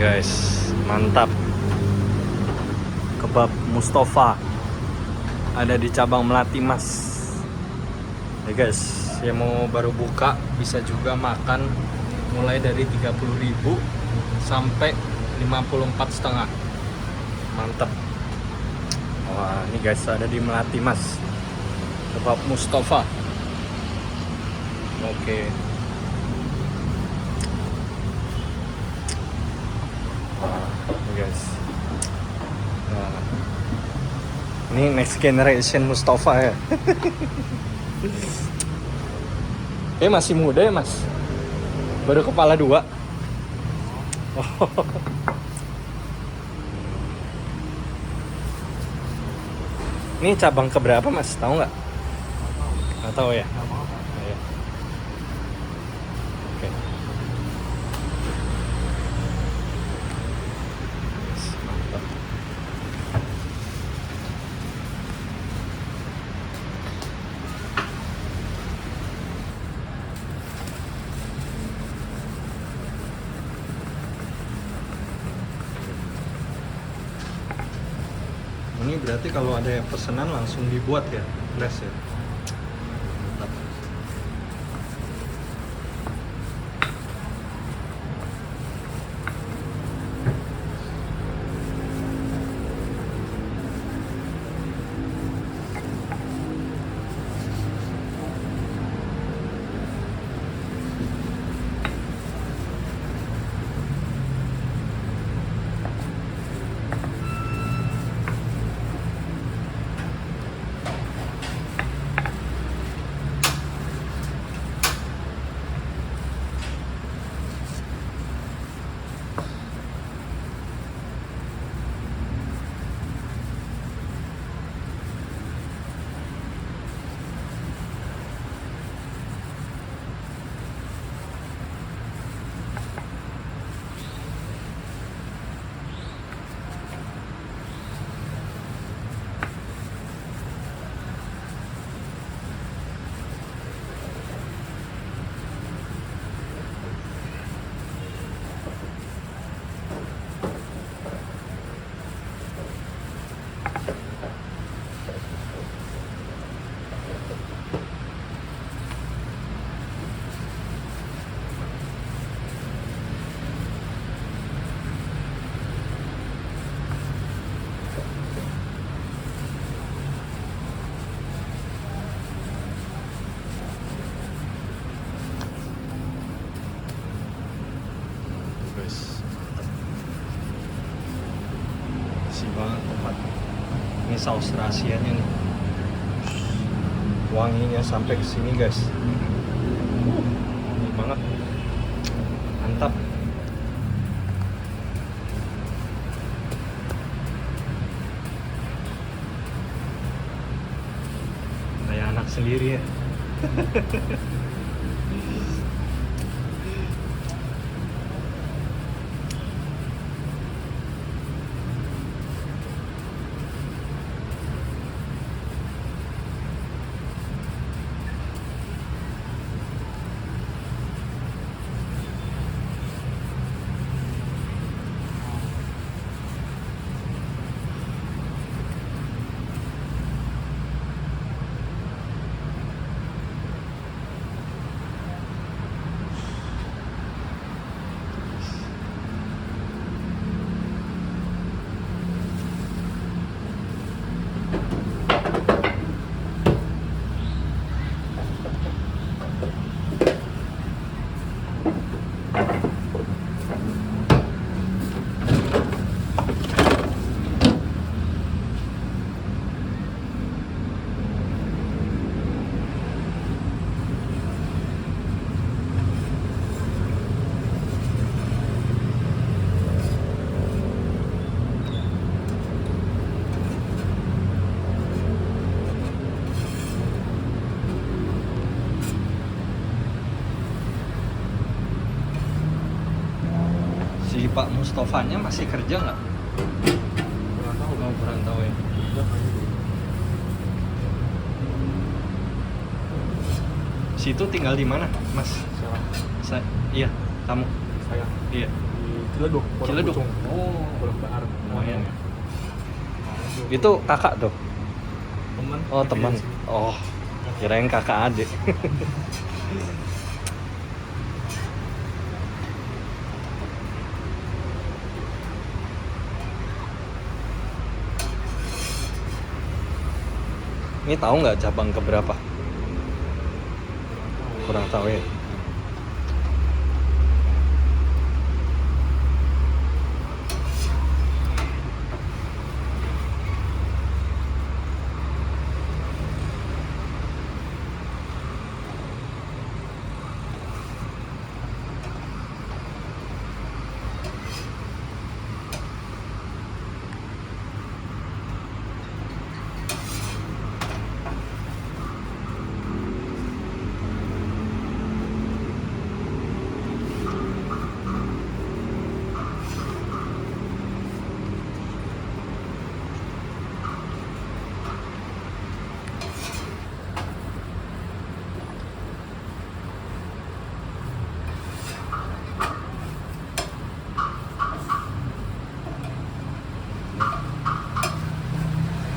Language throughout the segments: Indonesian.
Guys, mantap. Kebab Mustafa ada di cabang Melati Mas. Ya guys, yang mau baru buka bisa juga makan mulai dari 30.000 sampai 54,5. Mantap. Wah, ini guys ada di Melati Mas. Kebab Mustafa. Oke. Wah, ini guys. Nah, ini next generation Mustafa ya. Masih muda ya Mas? Baru kepala 2. Oh. Ini cabang keberapa Mas? Tahu nggak? Nggak tahu ya? Iya. Oke. Mantap. Ini berarti kalau ada yang pesanan langsung dibuat ya, flash ya. Mantap. Bersih banget tempat. Ini saus rahasianya nih. Wanginya sampai ke sini guys. Wangi banget. Mantap. Kayak anak sendiri ya. Si Pak Mustofanya masih kerja nggak? Kurang tahu. Oh, kurang tahu ya. Situ tinggal di mana, Mas? Siapa? Iya, kamu. Saya Iya. di Ciledug. Ciledug. Oh, Pulau Bahar. lumayan. Itu kakak tuh. Teman. Oh, teman. Oh, kirain kakak adik. Ini tahu nggak cabang keberapa? Kurang tahu ya.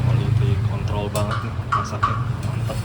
Quality control banget nih masaknya, mantap.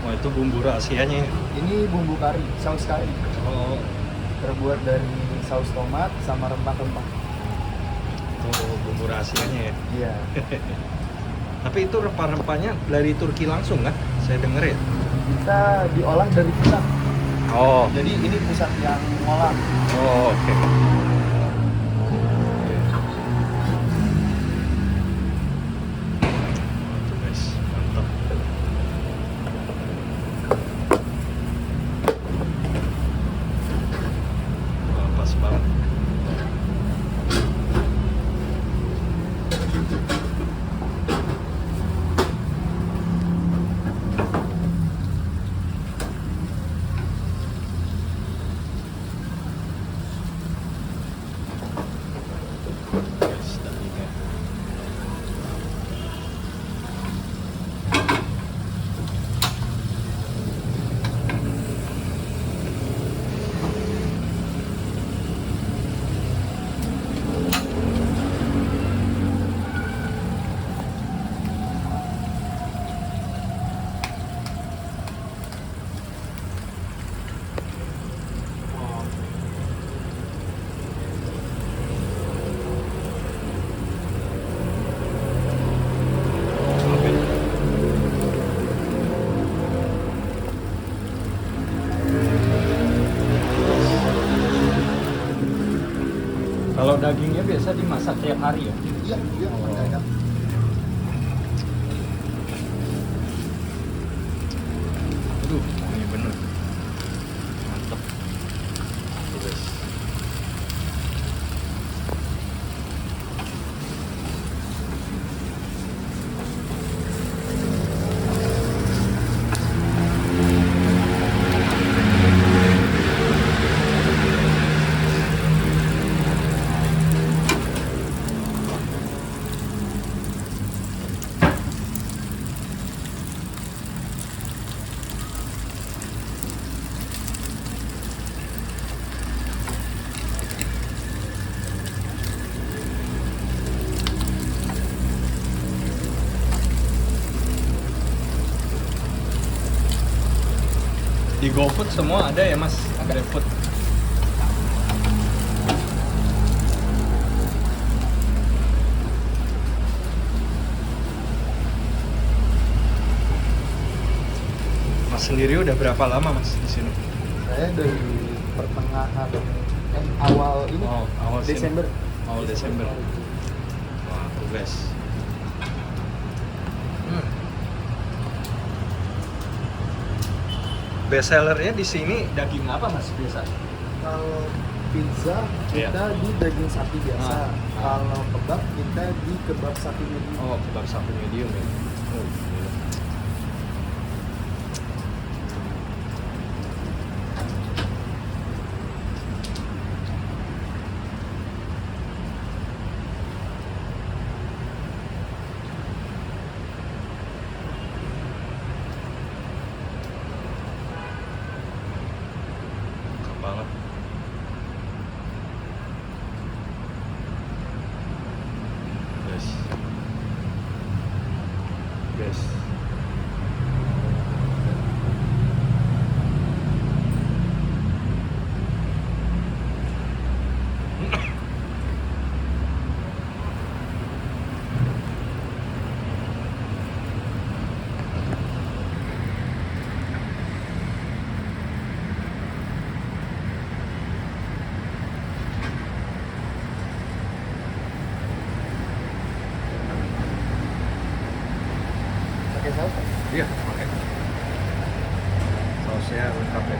Wah, itu bumbu rahasianya ya. Ini bumbu kari, saus kari. Oh, Terbuat dari saus tomat sama rempah-rempah. itu bumbu rahasianya ya. Iya. Tapi itu rempah-rempahnya dari Turki langsung kan? Saya denger ya. Kita diolah dari pusat. Oh, Jadi ini pusat yang ngolah. oh oke. Tuh guys, mantap. Wah, pas banget. Guys, dagingnya. Kalau dagingnya biasa dimasak tiap hari ya? Iya, iya. Oh. Aduh, ini bener. Mantap. Tuh guys. Di GoFood semua ada ya mas? Ada. GoFood. Mas sendiri udah berapa lama mas di sini? Saya dari pertengahan awal ini Oh, awal sini. Desember. Awal Desember. Wah, tuh guys. Best sellernya di sini daging apa mas biasa? Kalau pizza Iya. kita di daging sapi biasa. Ah. Kalau kebab kita di kebab sapi medium. Oh, kebab sapi medium ya. Oh, iya. Lengkap banget. Yes. Yes. Pakai saus. Iya, pakai. Sausnya lengkap ya.